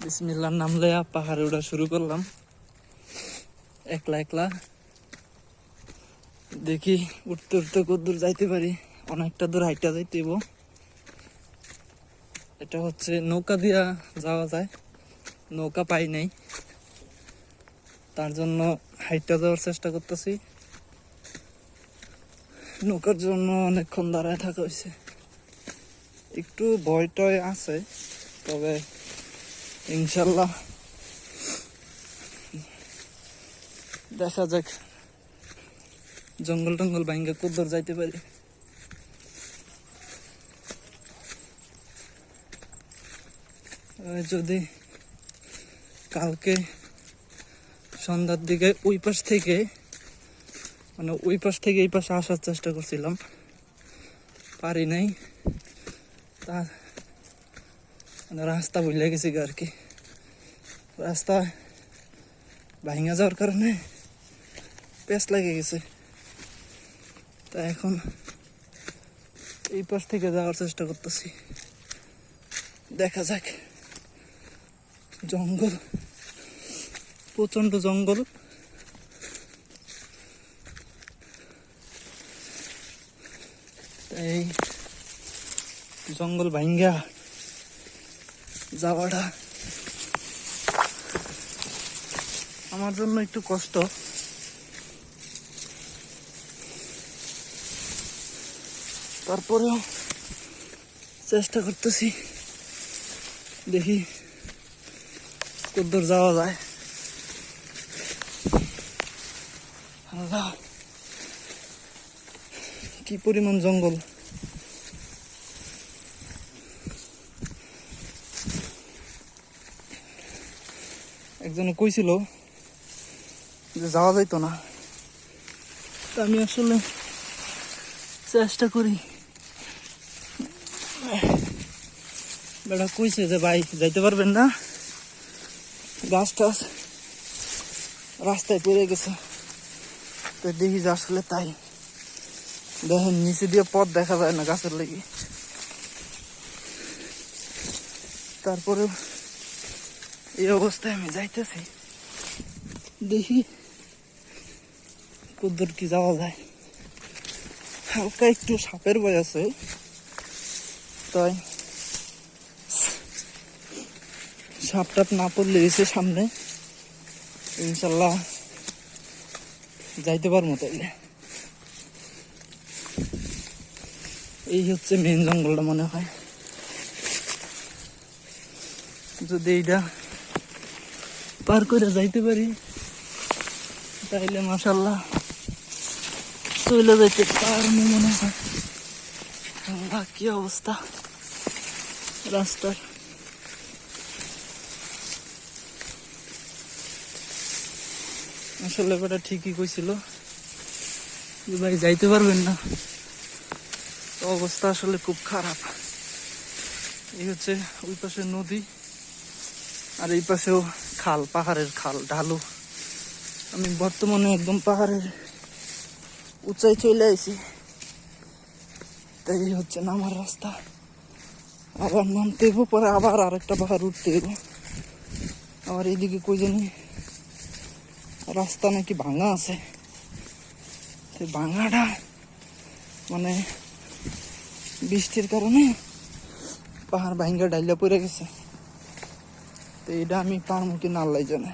বিসমিল্লাহর নাম লইয়া পাহাড়ে ওঠা শুরু করলাম একলা একলা। দেখি উঠতে উঠতে কতদূর যাইতে পারি। অনেকটা দূর হাইটা যাইতে হইব। এটা হচ্ছে নৌকা দিয়া যাওয়া যায়, নৌকা পাই নাই, তার জন্য হাইটা যাওয়ার চেষ্টা করতেছি। নৌকার জন্য অনেকক্ষণ দাঁড়ায় থাকা হয়েছে। একটু ভয় টয় আছে, তবে ইনশাল্লাহ দেখা যাক জঙ্গল টঙ্গল ভাঙ্গা কদ্দূর যাইতে পারি। যদি কালকে সন্ধ্যার দিকে ওই পাশ থেকে এই পাশে আসার চেষ্টা করছিলাম, পারি নাই। তা রাস্তা ভুলে গেছি আর কি। রাস্তা ভাঙা যাওয়ার কারণে পেঁচ লেগে গেছে। তা এখন এই পাশ থেকে যাওয়ার চেষ্টা করতেছি, দেখা যাক। জঙ্গল, প্রচন্ড জঙ্গল। এই জঙ্গল ভাঙ্গা যাওয়াটা আমার জন্য একটু কষ্ট। তারপরেও চেষ্টা করতেছি, দেখি কতদূর যাওয়া যায়। আল্লাহ, কি পরিমাণ জঙ্গল! একজনে কইছিল যে যাওয়া যাইতো না, তা আমি আসলে চেষ্টা করি। বেটা কইছে যে ভাই যাইতে পারবেন না, গাছ টাছ রাস্তায় পড়ে গেছে। তো দেখি যে আসলে তাই। দেখেন নিচে দিয়ে পথ দেখা যায় না গাছের লেগে। তারপরে এই অবস্থায় আমি যাইতেছি, দেখি কতদূর কি যাওয়া যায়। হালকা একটু সাপের ভয় আছে, তাই সাপ টাপ না পড়লে এসে সামনে ইনশাল্লাহ যাইতে পারবো। তাইলে এই হচ্ছে মেন জঙ্গলটা মনে হয়। যদি এইটা পার করে যাইতে পারি তাইলে মাশাল্লাহ চলে যাইতে পারবো মনে হয়। আল্লাহ, কি অবস্থা রাস্তার! আসলে বেটা ঠিকই কইছিল যে ভাই যাইতে পারবেন না। অবস্থা আসলে খুব খারাপ। এই হচ্ছে ওই পাশে নদী, আর এই পাশেও খাল, পাহাড়ের খাল, ঢালু। আমি বর্তমানে একদম পাহাড়ের উঁচাই চলে আইছি। তাই হচ্ছে নামার রাস্তা। আবার নামতে হইব, পরে আবার আরেকটা পাহাড় উঠতে হইব। আবার এইদিকে কই জানি রাস্তা নাকি ভাঙা আছে। ভাঙাটা মানে বৃষ্টির কারণে পাহাড় ভাঙ্গা ডাইলা পড়ে গেছে। তো এটা আমি পারবো কি না আল্লাহ জানে।